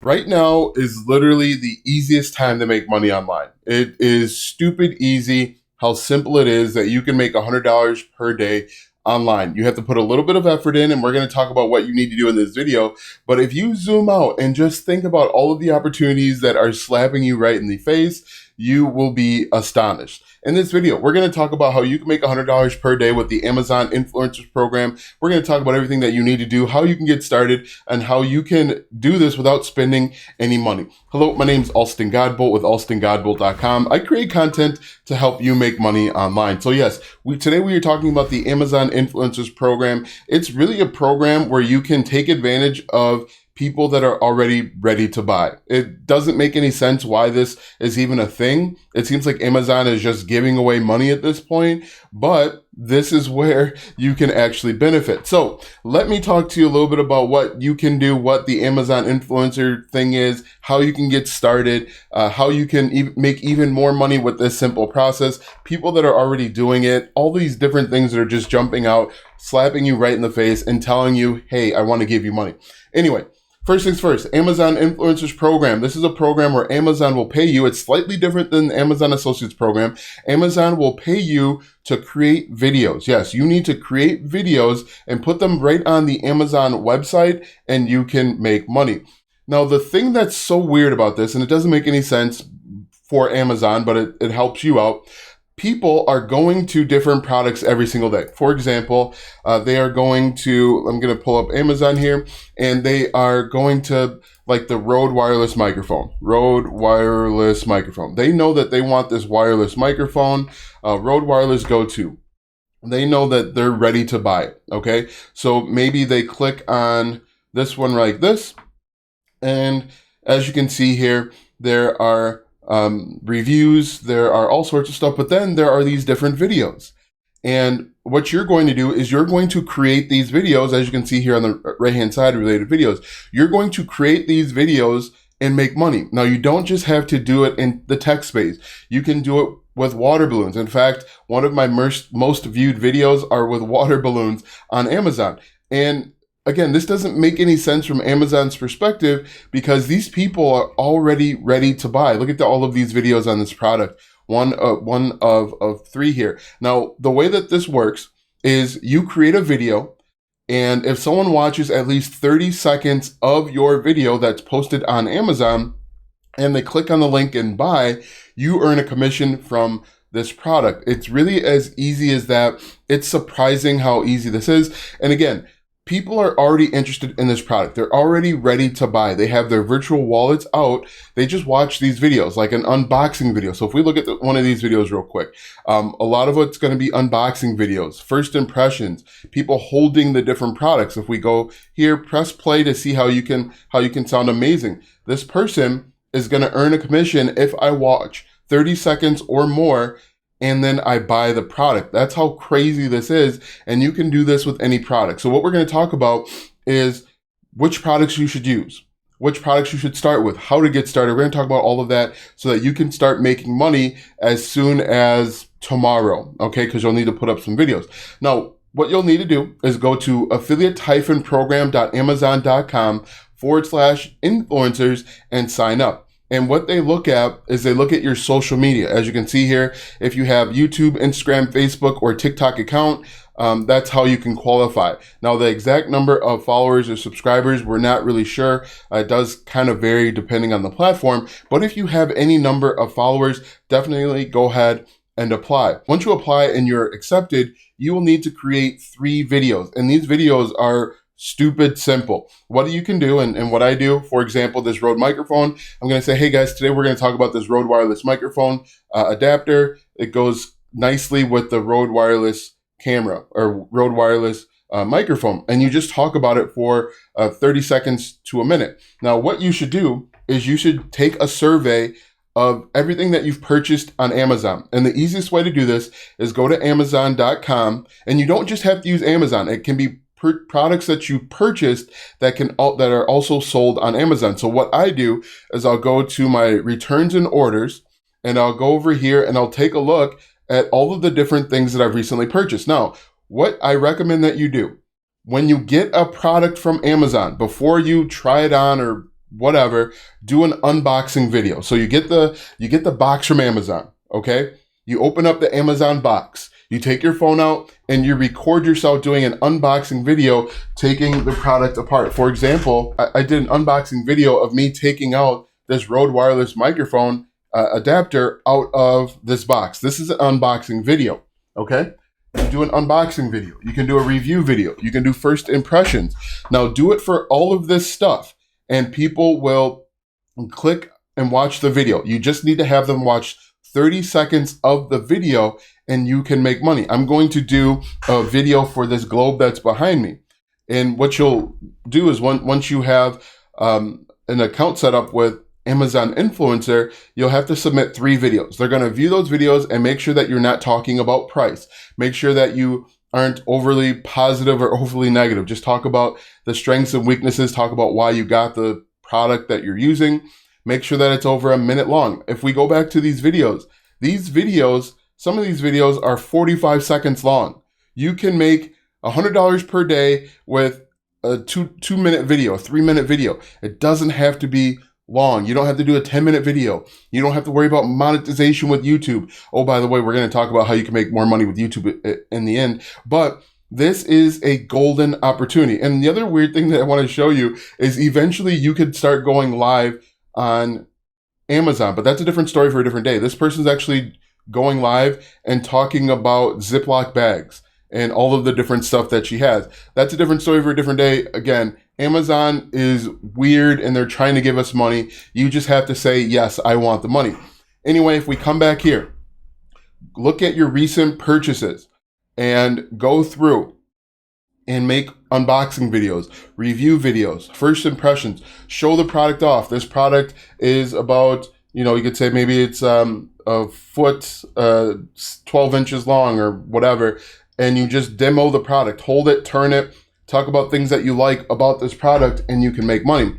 Right now is literally the easiest time to make money online. It is stupid easy how simple it is that you can make $100 per day online. You have to put a little bit of effort in, and we're going to talk about what you need to do in this video. But if you zoom out and just think about all of the opportunities that are slapping you right in the face, you will be astonished. In this video, we're going to talk about how you can make $100 per day with the Amazon Influencers Program. We're going to talk about everything that you need to do, how you can get started, and how you can do this without spending any money. Hello, my name is Alston Godbolt with alstongodbolt.com. I create content to help you make money online. So yes, today we are talking about the Amazon Influencers Program. It's really a program where you can take advantage of people that are already ready to buy. It doesn't make any sense why this is even a thing. It seems like Amazon is just giving away money at this point, but this is where you can actually benefit. So let me talk to you a little bit about what you can do, what the Amazon influencer thing is, how you can get started, how you can make even more money with this simple process, people that are already doing it, all these different things that are just jumping out, slapping you right in the face and telling you, hey, I want to give you money. Anyway, first things first, Amazon Influencers Program. This is a program where Amazon will pay you. It's slightly different than the Amazon Associates Program. Amazon will pay you to create videos. Yes, you need to create videos and put them right on the Amazon website and you can make money. Now, the thing that's so weird about this, and it doesn't make any sense for Amazon, but it helps you out. People are going to different products every single day. For example, they are going to, I'm going to pull up Amazon here, and they are going to like the Rode wireless microphone. Rode wireless microphone. They know that they want this wireless microphone. Rode Wireless Go-To. They know that they're ready to buy it. Okay, so maybe they click on this one like this, and as you can see here, there are reviews, there are all sorts of stuff, but then there are these different videos. And what you're going to do is you're going to create these videos, as you can see here on the right-hand side, related videos. You're going to create these videos and make money. Now, you don't just have to do it in the tech space. You can do it with water balloons. In fact, one of my most viewed videos are with water balloons on Amazon. And again, this doesn't make any sense from Amazon's perspective because these people are already ready to buy. Look at all of these videos on this product. One of three here. Now, the way that this works is you create a video, and if someone watches at least 30 seconds of your video that's posted on Amazon and they click on the link and buy, you earn a commission from this product. It's really as easy as that. It's surprising how easy this is. And again, people are already interested in this product. They're already ready to buy. They have their virtual wallets out. They just watch these videos, like an unboxing video. So if we look at one of these videos real quick, a lot of it's going to be unboxing videos, first impressions, people holding the different products. If we go here, press play to see how you can sound amazing. This person is going to earn a commission if I watch 30 seconds or more and then I buy the product. That's how crazy this is. And you can do this with any product. So what we're going to talk about is which products you should use, which products you should start with, how to get started. We're going to talk about all of that so that you can start making money as soon as tomorrow. Okay. Because you'll need to put up some videos. Now, what you'll need to do is go to affiliate-program.amazon.com/influencers and sign up. And what they look at is they look at your social media. As you can see here, if you have YouTube, Instagram, Facebook, or TikTok account, that's how you can qualify. Now, the exact number of followers or subscribers, we're not really sure. It does kind of vary depending on the platform. But if you have any number of followers, definitely go ahead and apply. Once you apply and you're accepted, you will need to create 3 videos. And these videos are stupid simple. What you can do and what I do, for example, this Rode microphone, I'm going to say, hey guys, today we're going to talk about this Rode wireless microphone adapter. It goes nicely with the Rode wireless camera or Rode wireless microphone. And you just talk about it for 30 seconds to a minute. Now, what you should do is you should take a survey of everything that you've purchased on Amazon. And the easiest way to do this is go to Amazon.com, and you don't just have to use Amazon. It can be products that you purchased that are also sold on Amazon. So what I do is I'll go to my returns and orders, and I'll go over here and I'll take a look at all of the different things that I've recently purchased. Now, what I recommend that you do when you get a product from Amazon, before you try it on or whatever, do an unboxing video. So you get the box from Amazon, okay? You open up the Amazon box. You take your phone out and you record yourself doing an unboxing video, taking the product apart. For example, I did an unboxing video of me taking out this Rode wireless microphone adapter out of this box. This is an unboxing video, okay? You do an unboxing video. You can do a review video. You can do first impressions. Now do it for all of this stuff and people will click and watch the video. You just need to have them watch 30 seconds of the video and you can make money. I'm going to do a video for this globe that's behind me. And what you'll do is once you have an account set up with Amazon Influencer, you'll have to submit 3 videos. They're going to view those videos and make sure that you're not talking about price. Make sure that you aren't overly positive or overly negative. Just talk about the strengths and weaknesses. Talk about why you got the product that you're using. Make sure that it's over a minute long. If we go back to these videos, some of these videos are 45 seconds long. You can make $100 per day with a 2-minute video, a 3-minute video. It doesn't have to be long. You don't have to do a 10-minute video. You don't have to worry about monetization with YouTube. Oh, by the way, we're going to talk about how you can make more money with YouTube in the end. But this is a golden opportunity. And the other weird thing that I want to show you is eventually you could start going live on Amazon, but that's a different story for a different day. This person's actually going live and talking about Ziploc bags and all of the different stuff that she has. That's a different story for a different day. Again, Amazon is weird and they're trying to give us money. You just have to say, yes, I want the money. Anyway, if we come back here, look at your recent purchases and go through and make unboxing videos, review videos, first impressions, show the product off. This product is about, you could say maybe it's a foot, 12 inches long or whatever, and you just demo the product, hold it, turn it, talk about things that you like about this product, and you can make money.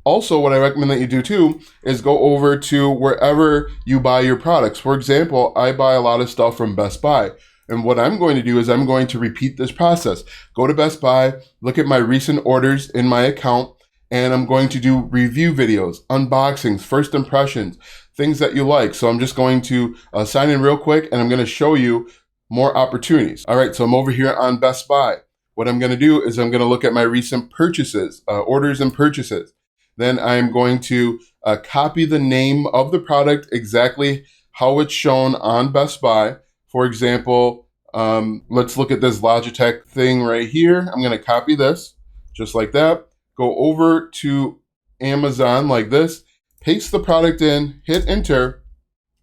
Also, what I recommend that you do too is go over to wherever you buy your products. For example, I buy a lot of stuff from Best Buy. And what I'm going to do is I'm going to repeat this process. Go to Best Buy, look at my recent orders in my account, and I'm going to do review videos, unboxings, first impressions, things that you like. So I'm just going to sign in real quick and I'm going to show you more opportunities. All right, so I'm over here on Best Buy. What I'm going to do is I'm going to look at my recent purchases, orders and purchases. Then I'm going to copy the name of the product exactly how it's shown on Best Buy. For example, let's look at this Logitech thing right here. I'm going to copy this just like that. Go over to Amazon like this, paste the product in, hit enter,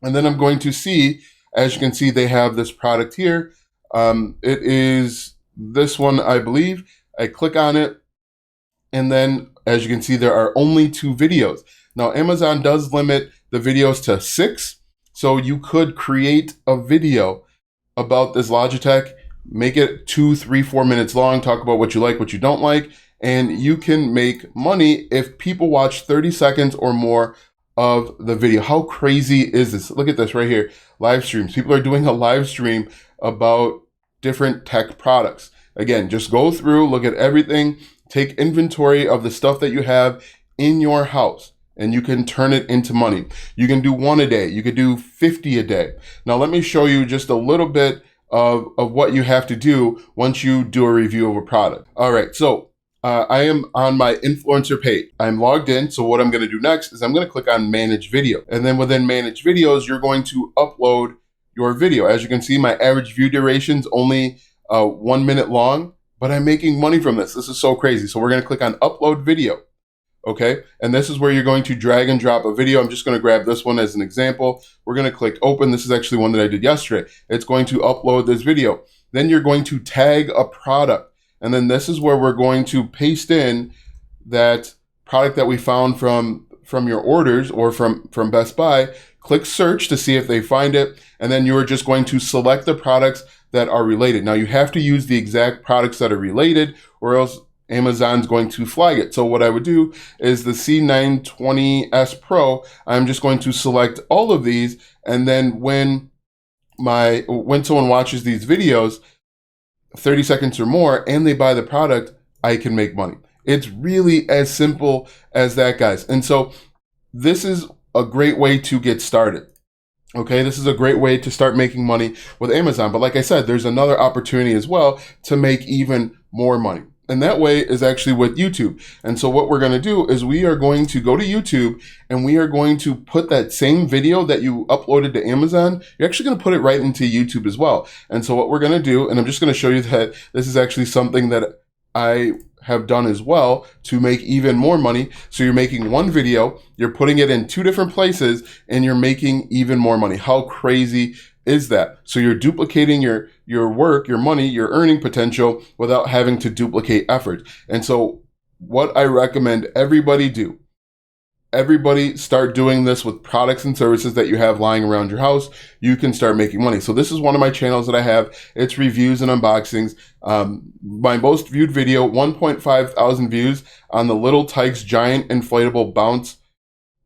and then I'm going to see, as you can see, they have this product here. It is this one, I believe. I click on it, and then as you can see, there are only 2 videos. Now, Amazon does limit the videos to 6. So you could create a video about this Logitech, make it 2, 3, 4 minutes long, talk about what you like, what you don't like, and you can make money if people watch 30 seconds or more of the video. How crazy is this? Look at this right here, live streams. People are doing a live stream about different tech products. Again, just go through, look at everything, take inventory of the stuff that you have in your house, and you can turn it into money. You can do 1 a day. You could do 50 a day. Now, let me show you just a little bit of what you have to do once you do a review of a product. All right, so I am on my influencer page. I'm logged in, so what I'm gonna do next is I'm gonna click on Manage Video. And then within Manage Videos, you're going to upload your video. As you can see, my average view duration is only 1 minute long, but I'm making money from this. This is so crazy. So we're gonna click on Upload Video. Okay, and this is where you're going to drag and drop a video. I'm just going to grab this one as an example. We're going to click open. This is actually one that I did yesterday. It's going to upload this video. Then you're going to tag a product. And then this is where we're going to paste in that product that we found from your orders or from Best Buy. Click search to see if they find it. And then you're just going to select the products that are related. Now you have to use the exact products that are related or else Amazon's going to flag it. So what I would do is the C920S Pro, I'm just going to select all of these. And then when someone watches these videos, 30 seconds or more, and they buy the product, I can make money. It's really as simple as that, guys. And so this is a great way to get started. Okay, this is a great way to start making money with Amazon. But like I said, there's another opportunity as well to make even more money. And that way is actually with YouTube. And so what we're going to do is we are going to go to YouTube and we are going to put that same video that you uploaded to Amazon, you're actually going to put it right into YouTube as well. And so what we're going to do, and I'm just going to show you that this is actually something that I have done as well to make even more money. So you're making one video, you're putting it in 2 different places, and you're making even more money. How crazy is that? So you're duplicating your work, your money, your earning potential without having to duplicate effort. And so what I recommend everybody do, everybody start doing this with products and services that you have lying around your house. You can start making money. So this is one of my channels that I have. It's reviews and unboxings. My most viewed video, 1.5 thousand views on the Little Tikes giant inflatable bounce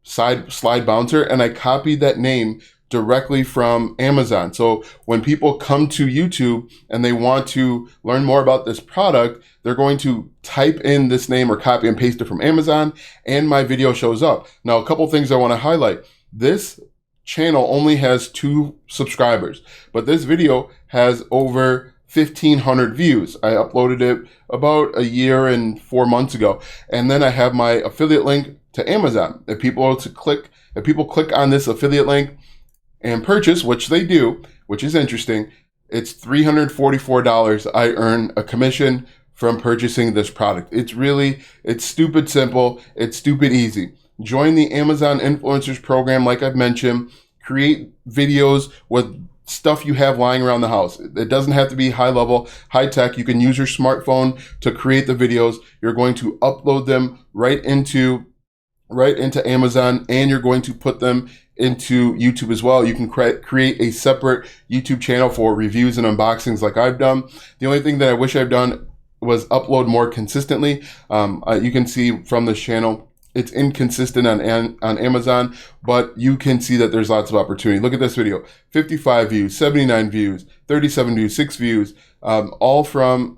slide bouncer. And I copied that name directly from Amazon. So when people come to YouTube and they want to learn more about this product, they're going to type in this name or copy and paste it from Amazon, and my video shows up. Now, a couple things I want to highlight. This channel only has 2 subscribers, but this video has over 1,500 views. I uploaded it about a year and 4 months ago. And then I have my affiliate link to Amazon. If people click on this affiliate link and purchase, which they do, which is interesting, it's $344 I earn a commission from purchasing this product. It's stupid simple. It's stupid easy. Join the Amazon Influencers Program, like I've mentioned. Create videos with stuff you have lying around the house. It doesn't have to be high level, high tech. You can use your smartphone to create the videos. You're going to upload them right into Amazon, and you're going to put them into YouTube as well. You can create a separate YouTube channel for reviews and unboxings like I've done. The only thing that I wish I've done was upload more consistently. You can see from this channel, it's inconsistent on Amazon, but you can see that there's lots of opportunity. Look at this video, 55 views, 79 views, 37 views, 6 views, all from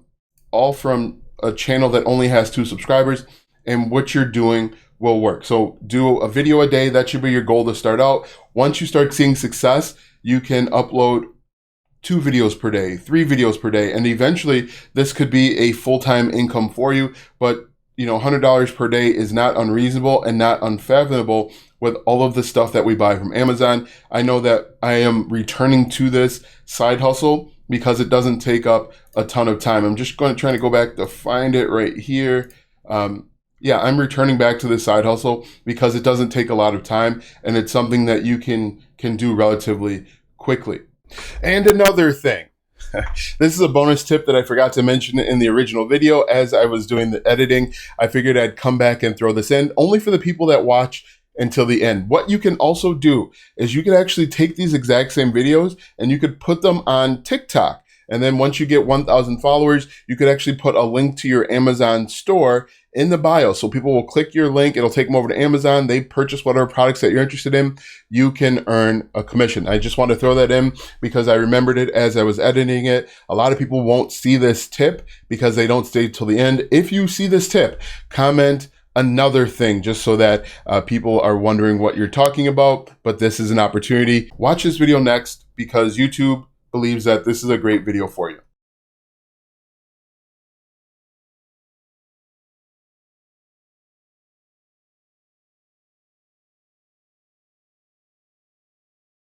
a channel that only has 2 subscribers, and what you're doing will work. So do a video a day. That should be your goal to start out. Once you start seeing success, you can upload 2 videos per day, 3 videos per day, and eventually this could be a full-time income for you. But $100 per day is not unreasonable and not unfathomable with all of the stuff that we buy from Amazon. I know that I am returning to this side hustle because it doesn't take up a ton of time. I'm just going to try to go back to find it right here. Yeah, I'm returning back to this side hustle because it doesn't take a lot of time, and it's something that you can do relatively quickly. And another thing, this is a bonus tip that I forgot to mention in the original video. As I was doing the editing, I figured I'd come back and throw this in only for the people that watch until the end. What you can also do is you can actually take these exact same videos and you could put them on TikTok. And then once you get 1,000 followers, you could actually put a link to your Amazon store in the bio. So people will click your link. It'll take them over to Amazon. They purchase whatever products that you're interested in. You can earn a commission. I just want to throw that in because I remembered it as I was editing it. A lot of people won't see this tip because they don't stay till the end. If you see this tip, comment another thing just so that people are wondering what you're talking about. But this is an opportunity. Watch this video next because YouTube believes that this is a great video for you.